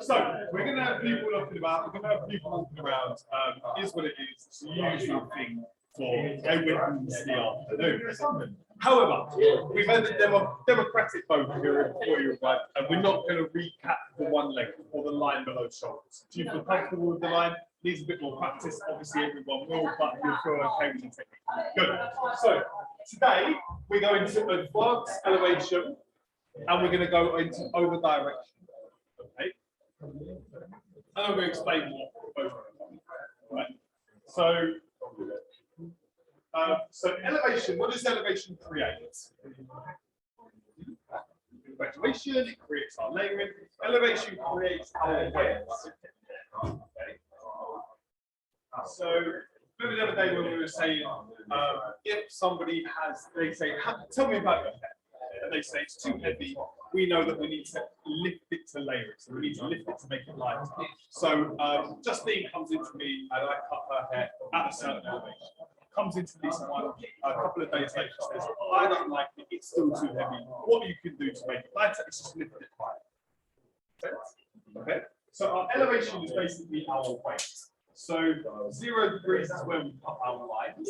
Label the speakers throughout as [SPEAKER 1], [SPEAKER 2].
[SPEAKER 1] So we're going to have people looking about. We're going to have people walking around. Is what it is. It's the usual thing for a Wednesday afternoon. However, we've had a democratic vote here before you arrive, and we're not going to recap the one leg or the line below shoulders. Do you feel comfortable with the line? Needs a bit more practice. Obviously, everyone will, but you'll feel okay with the technique. Good. So today we're going to advanced elevation, and we're going to go into over direction. Okay. And I'm going to explain what both are. Right. So elevation, what does elevation create? Graduation, it creates our layering. Elevation creates our weights. Okay. So remember the other day when we were saying, if somebody has, they say, tell me about your hair, and they say it's too heavy, we know that we need to lift it to layer it. So we need to lift it to make it lighter. So Justine comes into me and I cut her hair at a certain elevation. Comes into this one a couple of days later, says, I don't like it, it's still too heavy. What you can do to make it lighter is just lift it higher. Okay? So our elevation is basically our weight. So 0 degrees is where we cut our lines.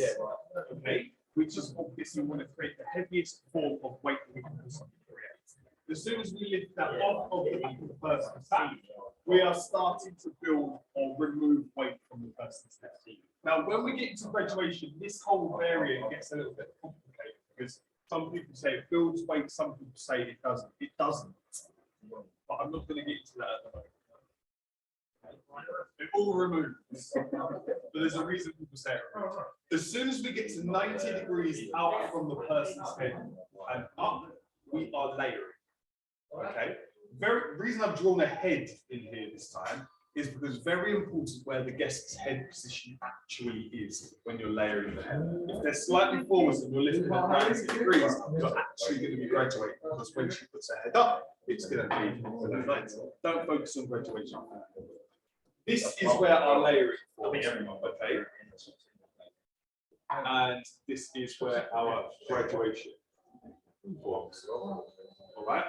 [SPEAKER 1] Okay? Which is obviously we want to create the heaviest form of weight that we can possibly create. As soon as we lift that off of the person's back, we are starting to build or remove weight from the person's head. Now, when we get into graduation, this whole variant gets a little bit complicated because some people say it builds weight, some people say it doesn't. It doesn't. But I'm not going to get into that at the moment. It all removes. But there's a reason people say it removes. As soon as we get to 90 degrees out from the person's head and up, we are layering. Okay? Reason I've drawn a head in here this time is because very important where the guest's head position actually is when you're layering the head. If they're slightly forwards and you're lifting at 90 degrees, you're actually going to be graduating because when she puts her head up, it's going to be below 90. Don't focus on graduation. This is where our layering forms, okay? And this is where our graduation forms. All right?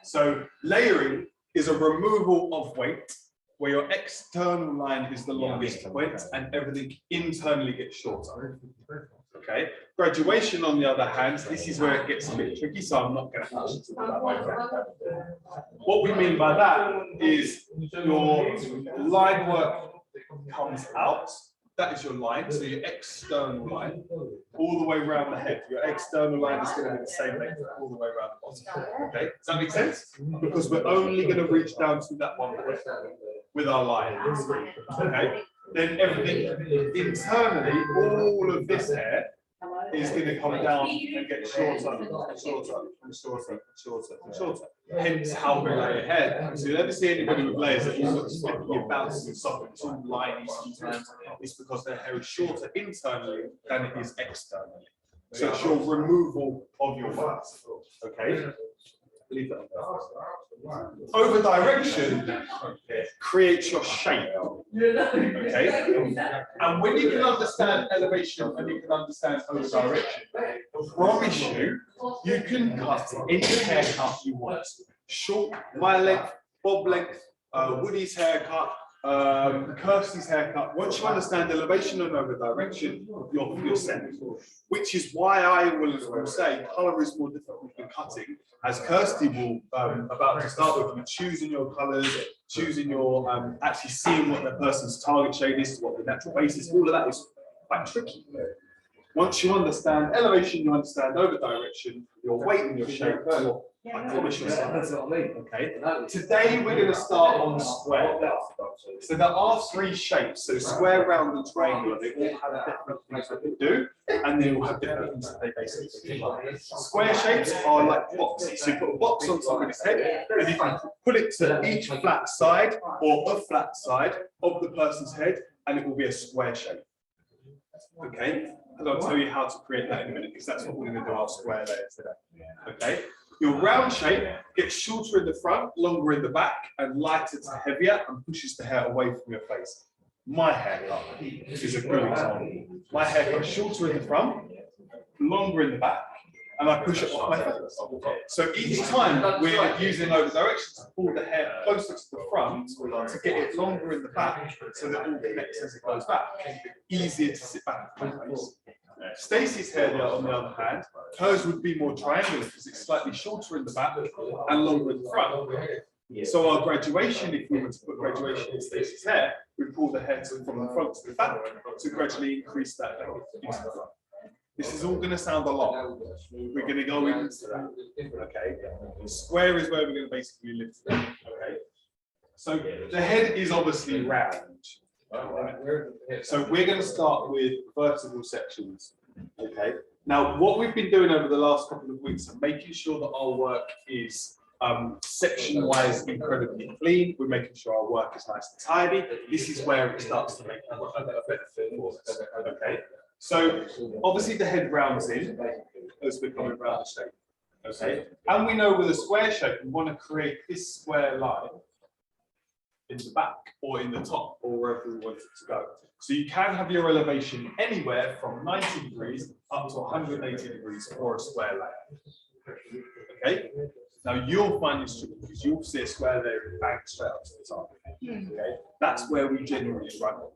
[SPEAKER 1] So layering is a removal of weight where your external line is the longest point and everything internally gets shorter. Okay. Graduation, on the other hand, this is where it gets a bit tricky, so I'm not going to actually talk about that. What we mean by that is your line work comes out. That is your line, so your external line, all the way around the head. Your external line is going to be the same length all the way around the bottom. Okay, does that make sense? Because we're only going to reach down to that one point with our line. Okay, then everything internally, all of this hair is going to come down and get shorter and shorter and shorter and shorter and shorter. Hence how we lay your hair. So you never see anybody with layers that you look slippy, you bounce and soft, it's all liney sometimes. It's because their hair is shorter internally than it is externally. So it's your removal of your fats. Okay? Leave that. Over direction creates your shape. Okay? And when you can understand elevation and you can understand over direction, I promise you, you can cut any haircut you want. Short, my length, bob length, Woody's haircut, Kirsty's haircut. Once you understand elevation and over direction, you're set. Which is why I will say colour is more difficult than cutting, as Kirsty will about to start with, choosing your colours, choosing your actually seeing what the person's target shade is, what the natural base is. All of that is quite tricky. Once you understand elevation, you understand over direction, your weight and your shape. I promise you something. Okay. Today we're going to start on square. So there are 3 shapes. So square, round, and triangular. They all have different things that they do, and they all have different things that they basically do. Square shapes are like boxes. So you put a box on top of his head, and you can put it to each flat side or a flat side of the person's head, and it will be a square shape. Okay. And I'll tell you how to create that in a minute, because that's what we're going to do our square layers today. Okay. Your round shape gets shorter in the front, longer in the back, and lighter to heavier, and pushes the hair away from your face. My haircut is a good example. My haircut is shorter in the front, longer in the back, and I push it off my face. So each time we're using over direction to pull the hair closer to the front to get it longer in the back so that it all connects as it goes back. Easier to sit back in my face. Stacey's hair, on the other hand, hers would be more triangular because it's slightly shorter in the back and longer in the front. So our graduation, if we were to put graduation in Stacey's hair, we pull the hair from the front to the back to gradually increase that length into the front. This is all going to sound a lot. We're going to go into that. Okay. Square is where we're going to basically lift it. Okay. So the head is obviously round. So we're going to start with vertical sections. Okay. Now, what we've been doing over the last couple of weeks is making sure that our work is section-wise incredibly clean. We're making sure our work is nice and tidy. This is where it starts to make a benefit for us. Okay. So obviously the head rounds in as we're coming around the shape. Okay. And we know with a square shape, we want to create this square line in the back or in the top or wherever we want it to go. So you can have your elevation anywhere from 90 degrees up to 180 degrees for a square layer. Okay. Now you'll find this tricky because you'll see a square layer and bang straight up to the top. Okay. That's where we generally struggle.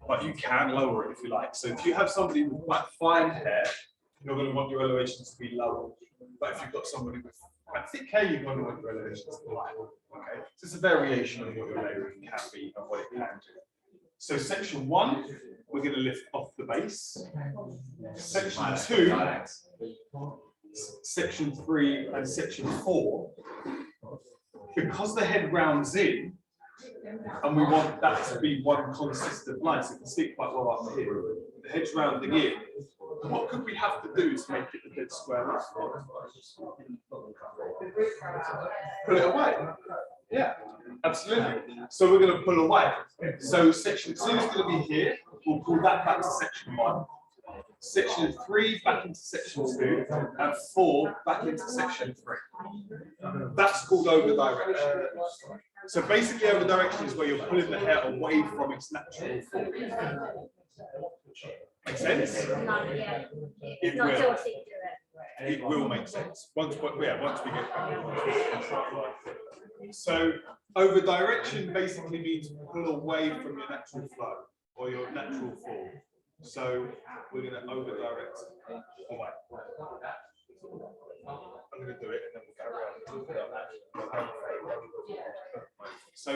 [SPEAKER 1] But you can lower it if you like. So if you have somebody with quite fine hair, you're going to want your elevations to be lower. But if you've got somebody with quite thick hair, you're going to want your elevations to be higher. Okay, so it's a variation of what your layering can be and what it can do. So section 1, we're going to lift off the base. Section 2, section 3, and section 4. Because the head rounds in, and we want that to be one consistent line, so it can stick quite well up here. The head's rounding in. What could we have to do to make it a dead square line? Pull it away. Yeah, absolutely. So we're going to pull away. So section 2 is going to be here. We'll pull that back to section 1. Section 3 back into section 2, and 4 back into section 3. That's called over direction. So basically, over direction is where you're pulling the hair away from its natural form. Make sense? It will. It will make sense once we get back. So over direction basically means pull away from your natural flow or your natural form. So we're going to over direct away. I'm going to do it and then we'll carry on. So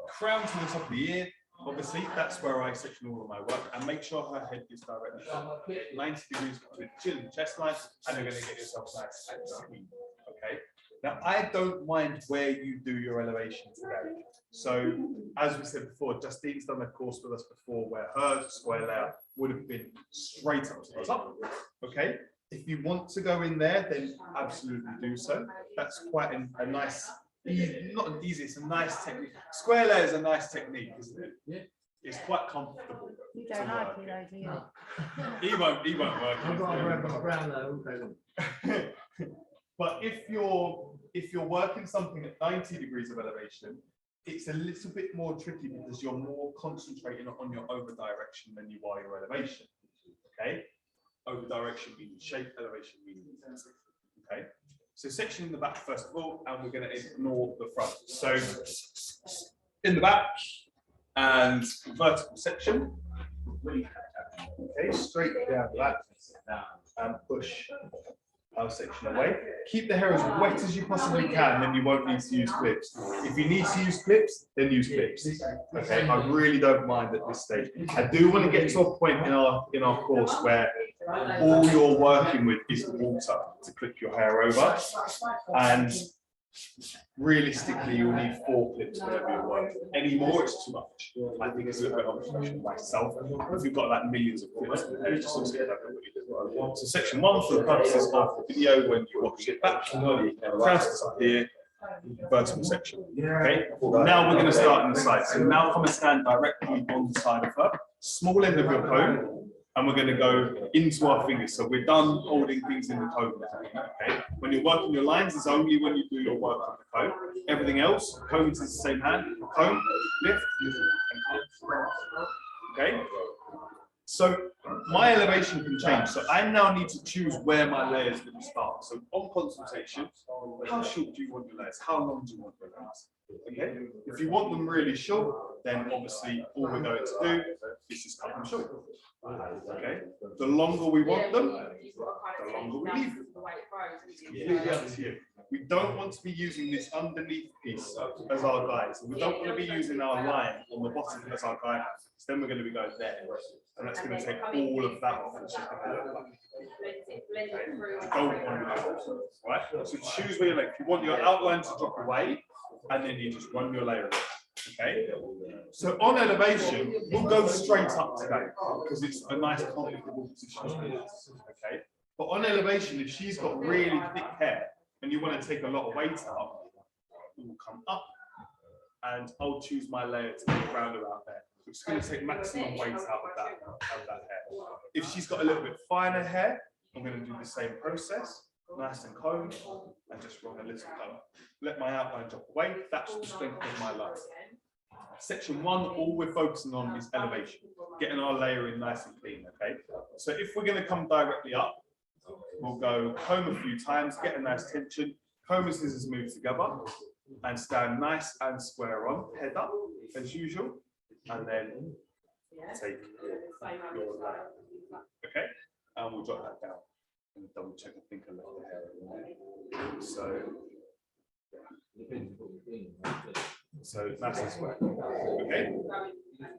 [SPEAKER 1] crown to the top of the ear. Obviously, that's where I section all of my work and make sure her head is directly 90 degrees between the chin and chest line, and you're going to get yourself nice and sweet. Okay. Now, I don't mind where you do your elevation today. So, as we said before, Justine's done a course with us before where her square layer would have been straight up to the top. Okay. If you want to go in there, then absolutely do so. That's quite a nice. Not an easy, it's a nice technique. Square layer is a nice technique, isn't it? Yeah. It's quite comfortable. You don't like it though, do you? He won't work. I've got to grab my brown though. But if you're working something at 90 degrees of elevation, it's a little bit more tricky because you're more concentrating on your over direction than you are your elevation. Okay? Over direction means shape, elevation means intensity. Okay? So section in the back first of all, and we're going to ignore the front. So in the back and vertical section. Okay, straight down that and push our section away. Keep the hair as wet as you possibly can, then you won't need to use clips. If you need to use clips, then use clips. Okay, I really don't mind at this stage. I do want to get to a point in our course where all you're working with is water to clip your hair over, and realistically you'll need 4 clips whenever you're working. Any more, it's too much. I think it's a little bit unprofessional myself. If you've got like millions of clips in the hair, just looks like what you do. So section 1 for the purposes of the video, when you watch it back, crowns up here, vertical section. Okay. Now we're going to start on the side. So now come and stand directly on the side of her. Small end of your comb. And we're going to go into our fingers. So we're done holding things in the comb. Okay. When you're working your lines, it's only when you do your work on the comb. Everything else, comb is the same hand. Comb, lift, and comb. Okay. So my elevation can change. So I now need to choose where my layers going to start. So on consultation, how short do you want your layers? How long do you want your layers? Okay. If you want them really short, then obviously all we're going to do is just cut them short. Okay. The longer we want them, the longer we leave them. It's completely up to you. We don't want to be using this underneath piece as our guide. So we don't want to be using our line on the bottom as our guide. So then we're going to be going there. And that's going to take all of that off. It's just going to look like okay. Don't want to do that. Right? So choose where you like. If you want your outline to drop away, and then you just run your layer. Okay. So on elevation, we'll go straight up today because it's a nice comfortable position. Okay. But on elevation, if she's got really thick hair and you want to take a lot of weight out, it will come up, and I'll choose my layer to be around about there, which is going to take maximum weight out of that hair. If she's got a little bit finer hair, I'm going to do the same process, nice and combed, and just run a little color. Let my outline drop away. That's the strength of my line. Section 1, all we're focusing on is elevation, getting our layering nice and clean. Okay. So if we're going to come directly up, we'll go comb a few times, get a nice tension, comb and scissors move together, and stand nice and square on, head up as usual, and then take your line. Okay, and we'll drop that down and double check. I think I left the hair in there. So nice and square. Okay,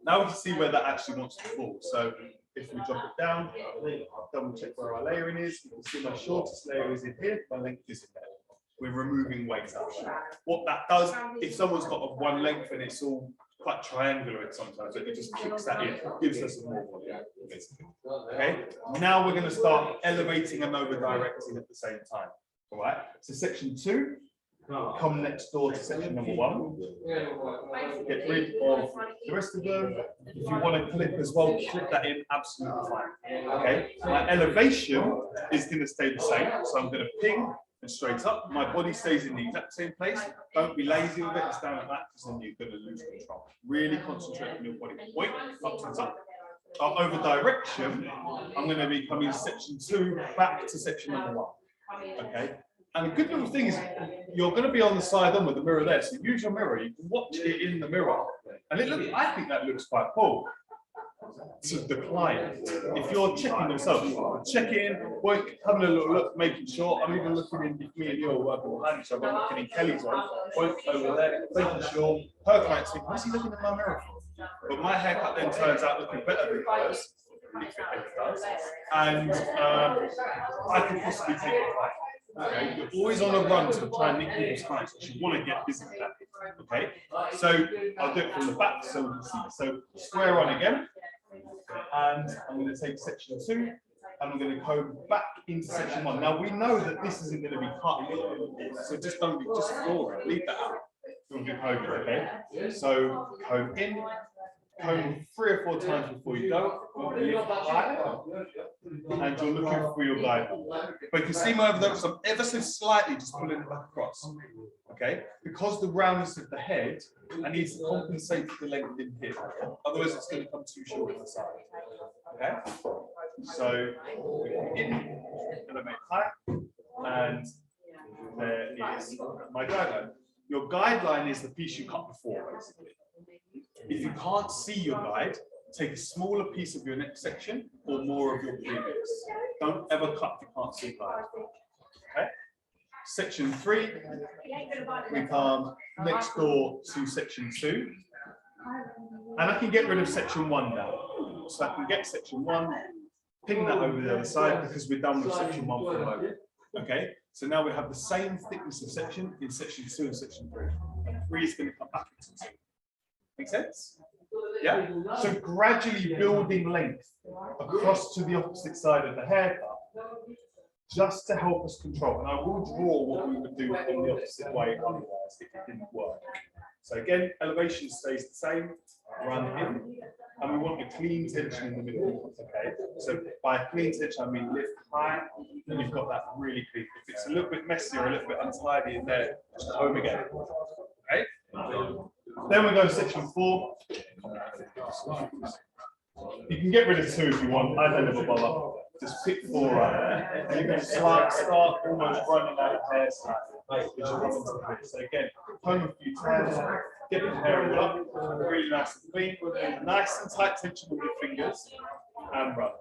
[SPEAKER 1] now we can see where that actually wants to fall. So if we drop it down, double check where our layering is. You can see my shortest layer is in here, my length is in there. We're removing weight out. What that does, if someone's got a one length and it's all quite triangular sometimes, it just kicks that in, gives us a more volume, basically. Okay, now we're going to start elevating and over directing at the same time. All right, so section 2. Come next door to section number 1. Get rid of the rest of them. If you want to clip as well, clip that in, absolutely fine. Okay, my elevation is going to stay the same. So I'm going to ping and straight up. My body stays in the exact same place. Don't be lazy with it, it's down like that, because then you're going to lose control. Really concentrate on your body. Point, up to the top. Over direction, I'm going to be coming section 2 back to section number 1. Okay. And the good little thing is you're going to be on the side on with the mirror there. So use your mirror, you can watch it in the mirror. And I think that looks quite cool to the client. If you're checking yourself, check in, having a little look, making sure. I'm even looking in, if me and you are working behind each other, I'm looking in Kelly's one, over there, making sure her client's thinking, what's he looking in my mirror for? But my haircut then turns out looking better than hers, if it does. And I can possibly take it right. Okay, you're always on a run to try and nick people's clients because you want to get busy with that. Okay, so I'll do it from the back so we can see. So square on again, and I'm going to take section 2, and I'm going to comb back into section 1. Now we know that this isn't going to be cut, so just ignore it, leave that out. We'll do combing, okay? So comb in. Comb 3 or 4 times before you go, lift high, and you're looking for your guide. But you can see my over there, so I'm ever so slightly just pulling it back across. Okay? Because the roundness of the head, I need to compensate for the length in here. Otherwise, it's going to come too short on the side. Okay? So, in, elevate high, and there is my guideline. Your guideline is the piece you cut before, basically. If you can't see your guide, take a smaller piece of your next section or more of your previous. Don't ever cut if you can't see guide. Okay. Section 3, we come next door to section 2. And I can get rid of section 1 now. So I can get section 1, ping that over the other side because we're done with section 1 for the moment. Okay, so now we have the same thickness of section in section 2 and section 3. And 3 is going to come back into 2. Make sense? Yeah. So gradually building length across to the opposite side of the haircut, just to help us control. And I will draw what we would do in the opposite way otherwise if it didn't work. So again, elevation stays the same. Run in, and we want a clean tension in the middle. Okay. So by a clean tension, I mean lift high, and you've got that really clean. If it's a little bit messy or a little bit untidy in there, just comb again. Okay. Then we go to section 4. You can get rid of 2 if you want. I don't ever bother. Just pick 4 up. And you can start almost running out of hair slightly. So again, comb a few times, get the hair all up, really nice and clean. Nice and tight tension with your fingers, and run.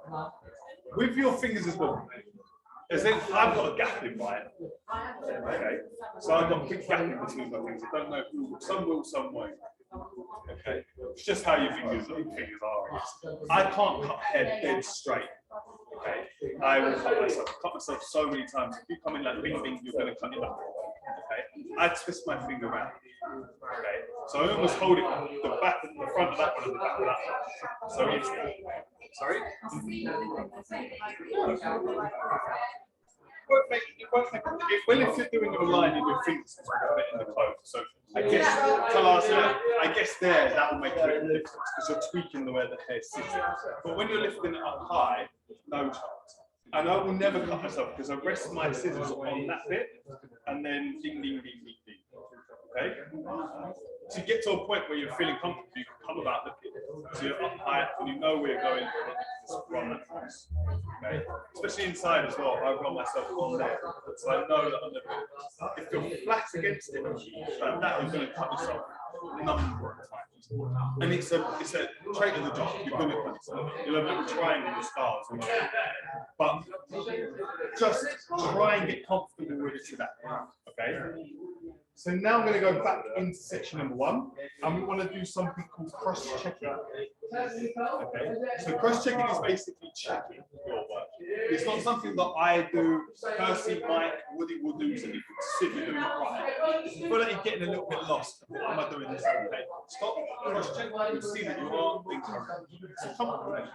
[SPEAKER 1] With your fingers as well. As if I've got a gap in mine. Okay, so I've got a big gap in between my fingers. I don't know who, some will, some won't. Okay, it's just how your fingers are. I can't cut hair dead straight. Okay, I will cut myself so many times. If you come in like bing bing, you're going to cut it up. Okay, I twist my finger around. Okay, so I almost hold it the back, the front of that one, and the back of that one. So it's sorry. Well, if you're doing your line in your fingers, it's in the clothes. So I guess there that will make a bit of difference because you're tweaking the way the hair sits. But when you're lifting it up high, no chance. And I will never cut myself because I rest my scissors on that bit and then ding ding ding ding ding. Okay. To get to a point where you're feeling comfortable, you can come about looking. So you're up high and you know where you're going. Just run that cross. Okay. Especially inside as well. I run myself on there, so I know that I'm never. If you're flat against it, like that, you're going to cut yourself a number of times. And it's a trait of the job. You're going to cut yourself. You'll have little triangle scars. But just try and get comfortable with it to that. Okay. So now I'm going to go back into section number 1, and we want to do something called cross-checking. Okay, so cross-checking is basically checking your work. It's not something that I do. Percy, Mike, Woody will do, so you can sit and do it right. If you feel like you're getting a little bit lost, what am I doing this? Okay, stop, cross-check, you see that you are incorrect. So come on.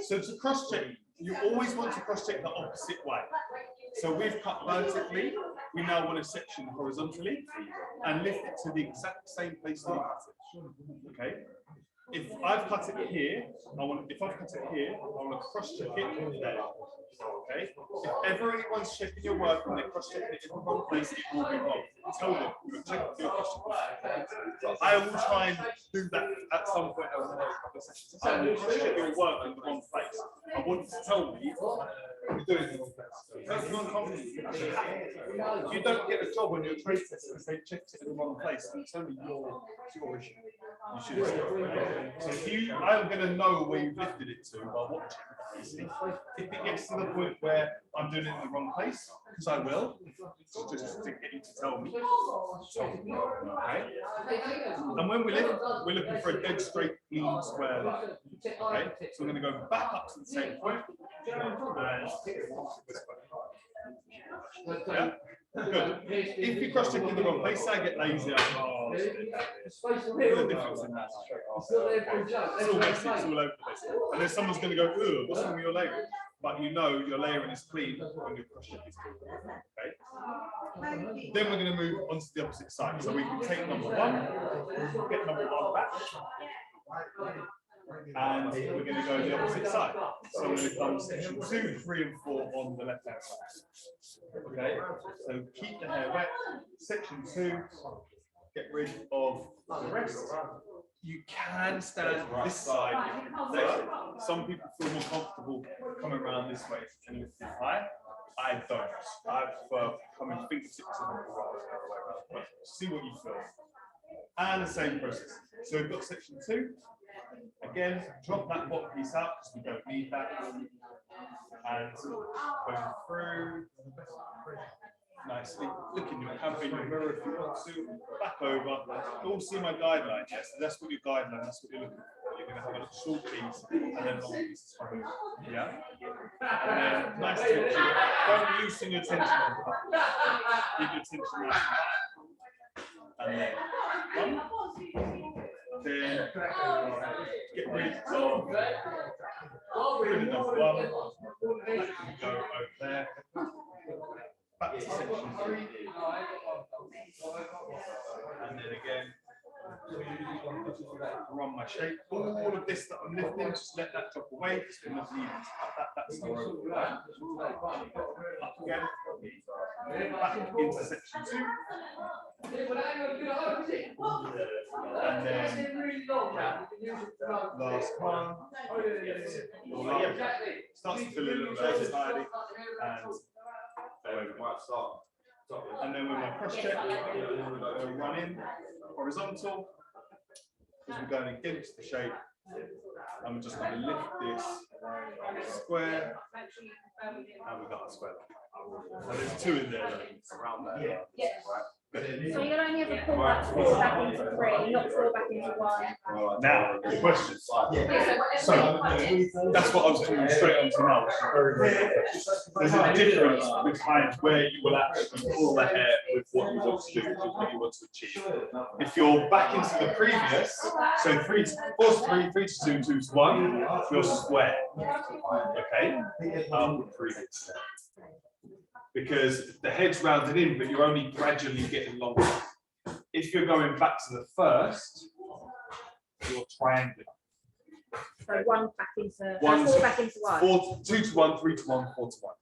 [SPEAKER 1] So to cross-check, you always want to cross-check the opposite way. So we've cut vertically, we now want to section horizontally and lift it to the exact same place that you cut it. Okay? If I've cut it here, I want to cross-check it there. Okay? If ever anyone's checking your work and they're cross-checking it in the wrong place, it will be wrong. Tell them you're checking your cross-check. I will try and do that at some point over the next couple of sessions. I will cross-check your work in the wrong place. I want you to tell me you're doing it in the wrong place. That's not you don't get a job on your trade test and say checked it in the wrong place. It's only your issue. You should have. So I'm going to know where you've lifted it to by watching. If it gets to the point where I'm doing it in the wrong place, because I will, just to get you to tell me. Okay. And when we lift, we're looking for a dead straight, clean, square line. Okay. So we're going to go back up to the same point and this way. Yeah. Good. If you cross check in the wrong place, I get lazy. Look at the difference in that. It's all messy, it's all over the place. And then someone's going to go, "Ooh, what's wrong with your layering?" But you know your layering is clean when your cross check is clean. Okay. Then we're going to move on to the opposite side. So we can take number 1, get number 1 back. And we're going to go the opposite side. So we're going to come section 2, 3, and 4 on the left hand side. Okay, so keep the hair wet. Section 2, get rid of the rest. You can stand this side if you prefer. Some people feel more comfortable coming around this way and lifting high. I don't. I prefer coming fingertips to the right. See what you feel. And the same process. So we've got section 2. Again, drop that bottom piece out because we don't need that. And going through nicely. Look in your camera, in your mirror if you want to. Back over. You'll see my guideline. Yes, so that's what your guideline. That's what you're looking for. You're going to have a little short piece and then long pieces coming. Yeah. And then nice tension. Don't loosen your tension on the back. Keep your tension nice and then then get rid of number 1. Go over there. Back to section 3. And then again, run my shape. All of this that I'm lifting, just let that drop away because we're not needing to cut that. That's the rope. Up again. back into section 2. And then last one. Starts to feel a little bit tidy. And then with my cross check, we'll run in horizontal. As we're going against the shape, and we're just going to lift this square, and we've got a square. So there's 2 in there though, around there. Yeah. Right.
[SPEAKER 2] So you'll only ever pull that 4 back into 3, not 4 back into 1.
[SPEAKER 1] Now, the question. So that's what I was coming straight on to now. There's a difference between where you will actually pull the hair with what you want to do, with what you want to achieve. If you're back into the previous, so 3 to 4 to 3, 3 to 2, 2 to 1, you're square. Okay? With previous. Because the head's rounded in, but you're only gradually getting longer. If you're going back to the first, you're triangular.
[SPEAKER 2] So 1 back into 4 back into 1.
[SPEAKER 1] 2 to 1, 3 to 1, 4 to 1.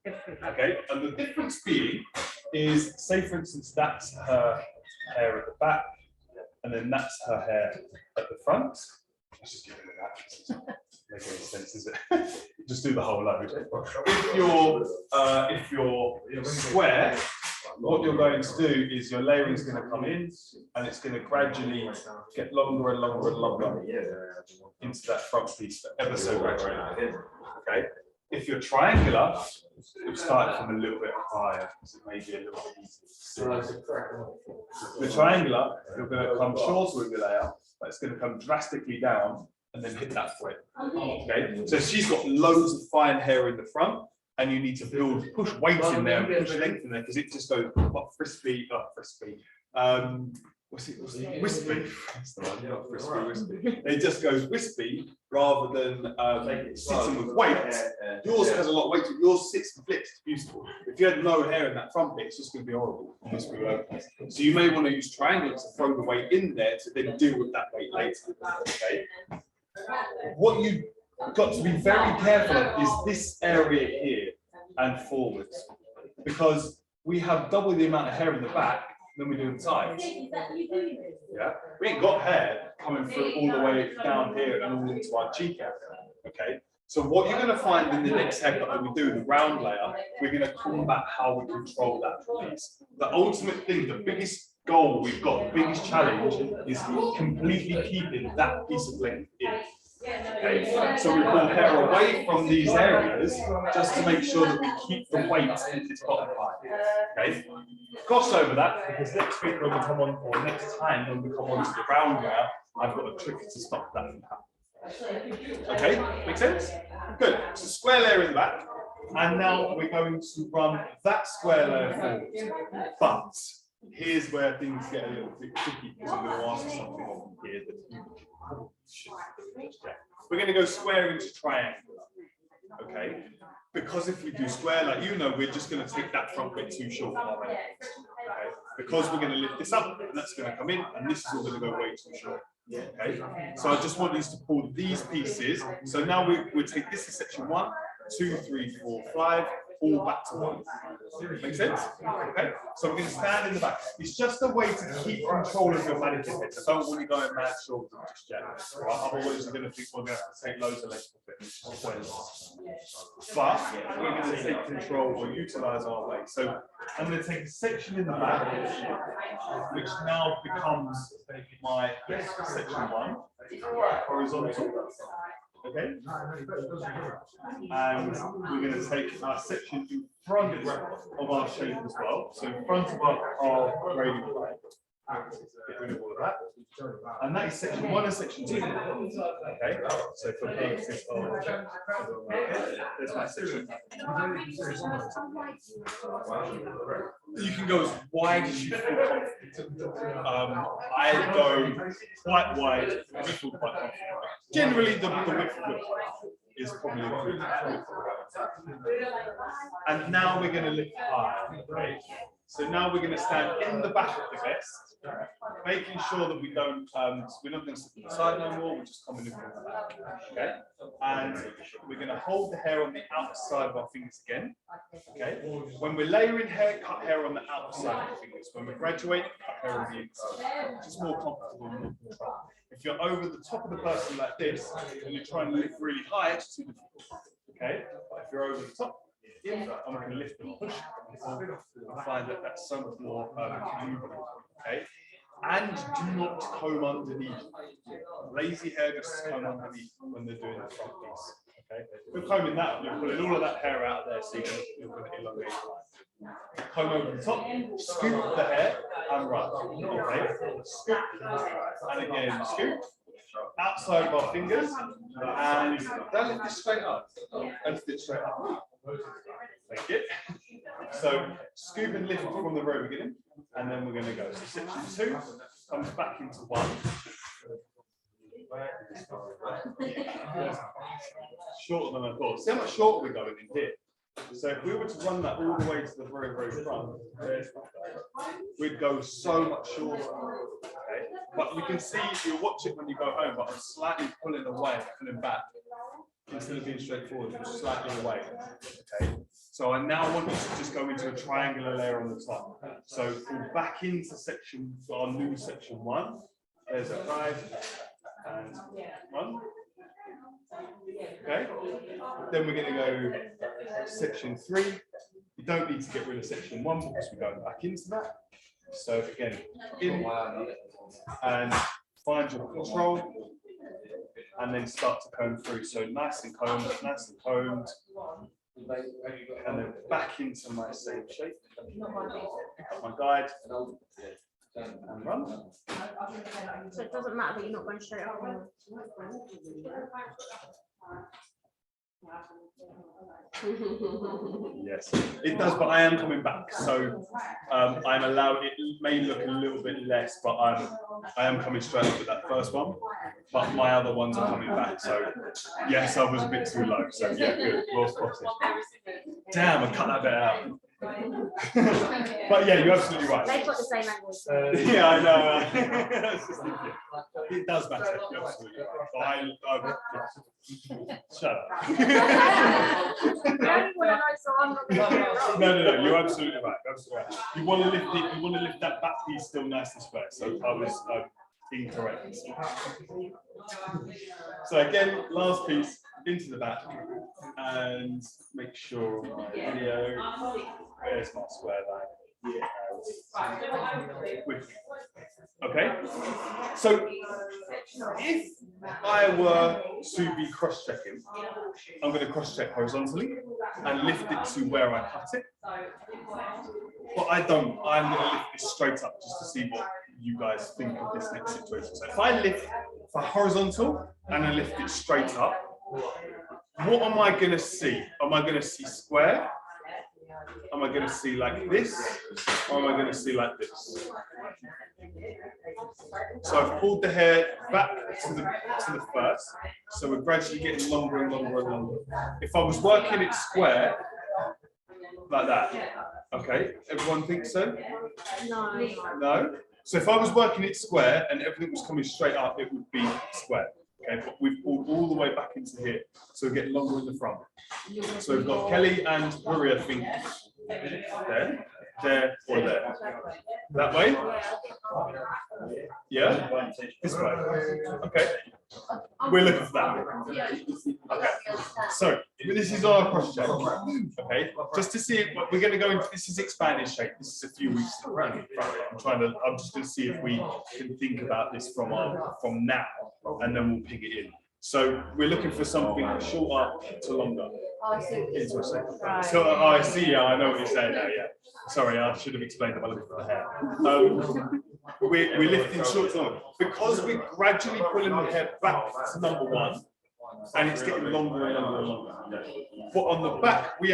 [SPEAKER 1] Okay, and the difference being is, say for instance, that's her hair at the back, and then that's her hair at the front. Let's just give it that. Make any sense, is it? Just do the whole load. If you're square, what you're going to do is your layering is going to come in, and it's going to gradually get longer and longer and longer into that front piece, ever so gradually. Okay. If you're triangular, you'll start from a little bit higher, because it may be a little bit easier. The triangular, you're going to come shorter with your layout, but it's going to come drastically down and then hit that point. Okay, so she's got loads of fine hair in the front, and you need to push weight in there, and push length in there, because it just goes wispy. Wispy. That's the one, not crispy, wispy. It just goes wispy rather than sitting with weight. Yours has a lot of weight. Yours sits and flips. It's beautiful. If you had no hair in that front bit, it's just going to be horrible. So you may want to use triangles to throw the weight in there to then deal with that weight later. Okay. What you've got to be very careful of is this area here and forwards, because we have double the amount of hair in the back than we do in the sides. Yeah, we ain't got hair coming through all the way down here and all into our cheek area. Okay, so what you're going to find in the next haircut that we do, the round layer, we're going to combat how we control that piece. The ultimate thing, the biggest goal we've got, the biggest challenge is completely keeping that piece of length in. Okay, so we pull hair away from these areas just to make sure that we keep the weight in its bottom line. Okay, gloss over that, because next week when we come on, or next time when we come on to the round layer, I've got a trick to stop that from happening. Okay, make sense? Good. So square layer in the back, and now we're going to run that square layer forward. But here's where things get a little bit tricky, because I'm going to ask something on here that you should. We're going to go square into triangular. Okay, because if we do square, like you know, we're just going to take that front bit too short. Okay, because we're going to lift this up, and that's going to come in, and this is all going to go way too short. Okay, so I just want you to pull these pieces. So now we take this to section 1, 2, 3, 4, 5. All back to 1. Make sense? Okay. So we're going to stand in the back. It's just a way to keep control of your mannequin head. So don't want you going mad short just yet. Otherwise, you're going to think we're going to have to take loads of length of it. But we're going to take control or utilize our weight. So I'm going to take a section in the back, which now becomes my section 1, horizontal. Okay, and we're going to take our section in front of our shape as well. So in front of our gradient line. Get rid of all of that. And that is section 1 and section 2. Okay, so for purposes of there's my section. You can go as wide as you feel confident. I go quite wide, I feel quite confident. Generally, the width of the is probably good. And now we're going to lift high. Okay? So now we're going to stand in the back of the vest, making sure that we don't, we're not going to sit to the side no more, we're just coming in from the back. Okay? And we're going to hold the hair on the outside of our fingers again. Okay? When we're layering hair, cut hair on the outside of the fingers. When we graduate, cut hair on the inside. Just more comfortable, more control. If you're over the top of the person like this, and you're trying to lift really high, it's too difficult. Okay? But if you're over the top, I'm going to lift and push. I find that that's so much more movable. Okay? And do not comb underneath. Lazy hair just comb underneath when they're doing the front piece. Okay? If you're combing that, you're pulling all of that hair out of there, so you're going to elongate the line. Comb over the top, scoop the hair, and run. Okay? Scoop, and again, scoop. Outside of our fingers, and then lift it straight up. And lift it straight up. Thank you. So scoop and lift from the very beginning, and then we're going to go. So section 2 comes back into 1. Shorter than I thought. See how much shorter we're going in here. So if we were to run that all the way to the very, very front, we'd go so much shorter. Okay? But you can see, you'll watch it when you go home, but I'm slightly pulling away, pulling back. Instead of being straightforward, I'm slightly away. Okay. So I now want you to just go into a triangular layer on the top. So pull back into our new section 1. There's a 5 and 1. Okay. Then we're going to go section 3. You don't need to get rid of section 1 because we're going back into that. So again, in and find your control. And then start to comb through. So nice and combed, and then back into my same shape. Pick up my guide and run.
[SPEAKER 2] So it doesn't matter that you're not going straight up.
[SPEAKER 1] Yes, it does, but I am coming back, so I'm allowed. It may look a little bit less, but I am coming straight up with that first one. But my other ones are coming back, so yes, I was a bit too low. So yeah, good, well spotted. Damn, I cut that bit out. But yeah, you're absolutely right.
[SPEAKER 2] They've got the same language.
[SPEAKER 1] Yeah, I know. It does matter. You're absolutely right. Shut up. No, you're absolutely right. Absolutely right. You want to lift it. You want to lift that back piece still nice and square. So I was incorrect. So again, last piece into the back, and make sure my video. Where's my square line? Okay, so if I were to be cross-checking, I'm going to cross-check horizontally and lift it to where I cut it. But I don't. I'm going to lift this straight up just to see what you guys think of this next situation. So if I lift for horizontal and I lift it straight up, what am I going to see? Am I going to see square? Am I going to see like this, or am I going to see like this? So I've pulled the hair back to the first, so we're gradually getting longer and longer and longer. If I was working it square, like that, okay, everyone thinks so?
[SPEAKER 2] No.
[SPEAKER 1] No? So if I was working it square and everything was coming straight up, it would be square. Okay, but we've pulled all the way back into here, so we get longer in the front. So we've got Kelly and Maria think there, or there. That way? Yeah? This way. Okay. We're looking for that. Okay. So this is our cross check. Okay. Just to see it, we're going to go into this is expanded shape. This is a few weeks to run. I'm just going to see if we can think about this from now, and then we'll ping it in. So we're looking for something shorter to longer. Interesting. So I see. Yeah, I know what you're saying now. Yeah. Sorry, I should have explained that. I looked for the hair. We're lifting short to long because we're gradually pulling the hair back to number 1, and it's getting longer and longer and longer. But on the back, we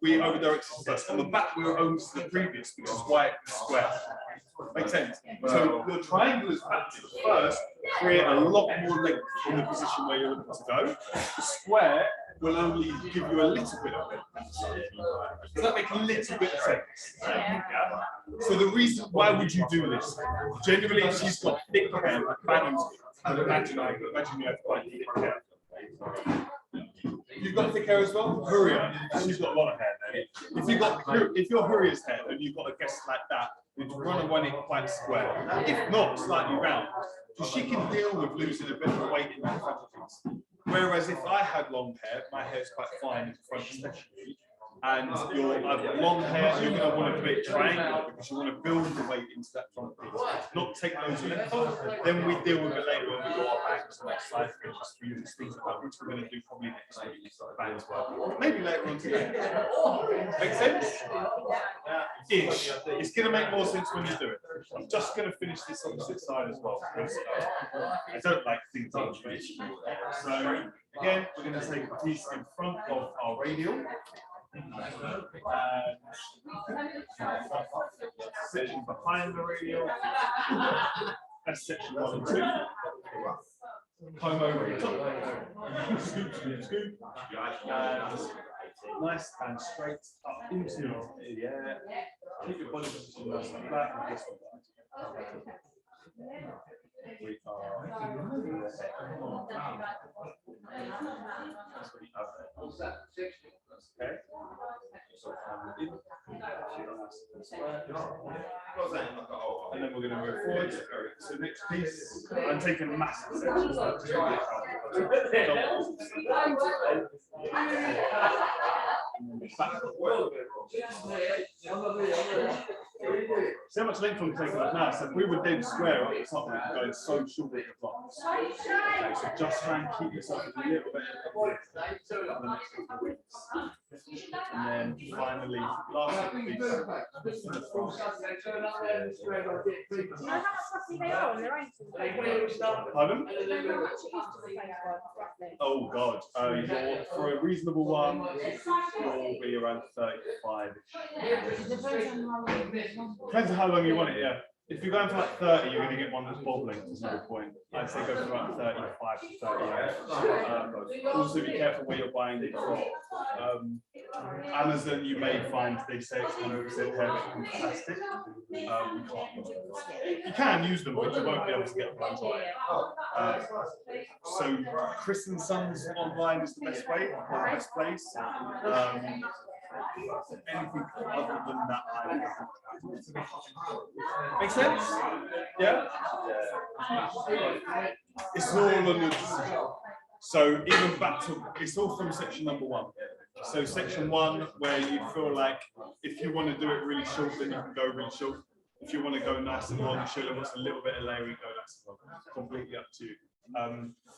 [SPEAKER 1] overdirected first. On the back, we were almost to the previous, which is why it's square. Makes sense. So the triangle is practice first, create a lot more length in the position where you're looking to go. The square will only give you a little bit of it. Does that make a little bit of sense? Yeah. So the reason, why would you do this? Generally, if she's got thick hair, like Bannon's, imagine you have quite thick hair. You've got thick hair as well? Huria, she's got a lot of hair there. If you're Huria's hair and you've got a guest like that, you'd run it quite square. If not, slightly round. So she can deal with losing a bit of weight in the front of things. Whereas if I had long hair, my hair is quite fine in front especially, and I've got long hair, you're going to want to do it triangular because you want to build the weight into that front piece, not take those lengths off. Then we deal with it later when we go our backs and like side fringes for you, things like that, which we're going to do probably next week. Bangs work. Maybe later on today. Make sense? Ish. It's going to make more sense when you do it. I'm just going to finish this opposite side as well because I don't like things on the edge. So again, we're going to take a piece in front of our radial. Section behind the radial. That's section 1 and 2. Comb over the top. Scoop, scoop, scoop. Nice and straight up into the air. Keep your body position nice like that. And this one. We okay. And then we're going to move forward. So next piece, I'm taking a massive section. See how much length I'm taking up now. So if we were dead square at the top, we could go so short with the blocks. Okay, so just try and keep yourself a little bit for the next couple of weeks. And then finally, last piece.
[SPEAKER 2] Do you know how much roughly they are on their own?
[SPEAKER 1] Pardon?
[SPEAKER 2] Do you know how much it is to the face roughly?
[SPEAKER 1] Oh God, for a reasonable one, will be around 35. Depends on how long you want it, yeah. If you're going for like 30, you're going to get one that's bobbling. There's no point. I'd say go for about 35 to 38. Also, be careful where you're buying it from. Amazon, you may find they say it's 100% hair from plastic. You can use them, but you won't be able to get them on. So, Chris and Sons online is the best way, or the best place. Anything other than that, I don't know. Make sense? Yeah? It's all on your decision. So even back to, it's all from section number 1. So section 1, where you feel like if you want to do it really short, then you can go really short. If you want to go nice and long, Sheila wants a little bit of layering, go nice and long. Completely up to you.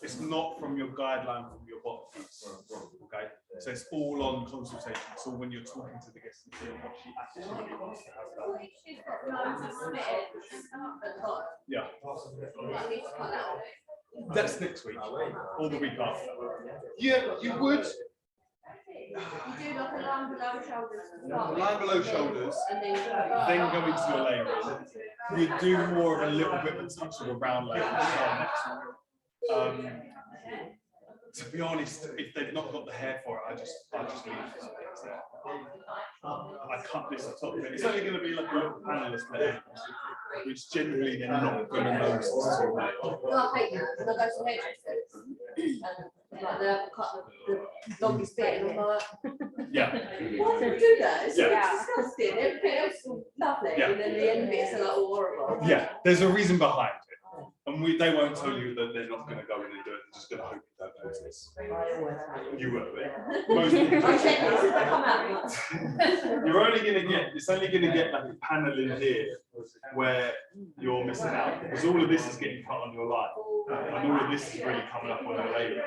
[SPEAKER 1] It's not from your guideline from your bottom piece. Okay, so it's all on consultation. It's all when you're talking to the guest and seeing what she actually wants to have done. Yeah. That's next week or the week after. Yeah, you would.
[SPEAKER 2] You do like a line below shoulders.
[SPEAKER 1] Line below shoulders, then go into your layering. You do more of a little bit of a touch of a round layering next week. To be honest, if they've not got the hair for it, I just leave it. I cut this top bit. It's only going to be like a little panelist layer, which generally they're not going to notice too much.
[SPEAKER 3] Like they'll cut the doggy spit and all that.
[SPEAKER 1] Yeah.
[SPEAKER 3] Why do they do that? It's
[SPEAKER 1] Yeah.
[SPEAKER 3] disgusting. Everything else is lovely,
[SPEAKER 1] Yeah.
[SPEAKER 3] and then the end bits are like all horrible.
[SPEAKER 1] Yeah, there's a reason behind it. And they won't tell you that they're not going to go in and do it. They're just going to hope you don't notice. You will. Most people.
[SPEAKER 3] I check this if I come out.
[SPEAKER 1] You're only going to get, it's only going to get like a panel in here where you're missing out. Because all of this is getting cut on your line. And all of this is really coming up on your layer.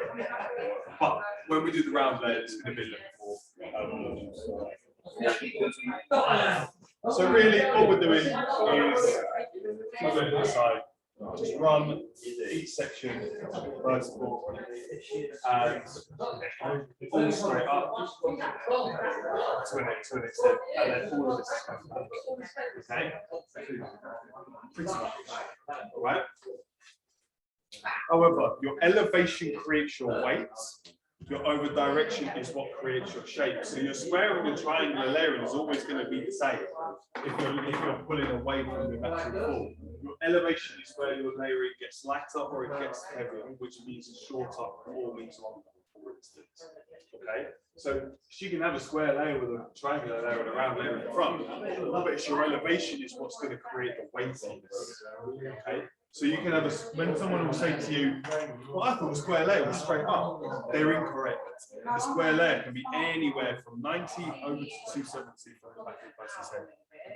[SPEAKER 1] But when we do the round layer, it's going to be a little more. So really, all we're doing is side. Just run each section vertical and all straight up to an extent, and then all of this is going to okay? Pretty much, right? However, your elevation creates your weight. Your over direction is what creates your shape. So your square and your triangular layering is always going to be the same if you're pulling away from the natural form. Your elevation is where your layering gets lighter or it gets heavier, which means shorter or means longer, for instance. Okay, so she can have a square layer with a triangular layer and a round layer in the front, but it's your elevation is what's going to create the weightiness. Okay, so you can have a, when someone will say to you, well, I thought the square layer was straight up, they're incorrect. The square layer can be anywhere from 90 over to 270 from the back of the person's head.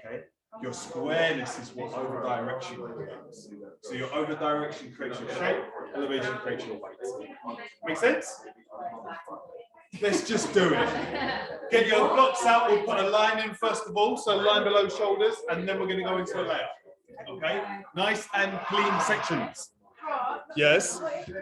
[SPEAKER 1] Okay, your squareness is what over direction creates. So your over direction creates your shape, elevation creates your weight. Make sense? Let's just do it. Get your blocks out. We'll put a line in first of all, so line below shoulders, and then we're going to go into a layer. Okay, nice and clean sections. Yes.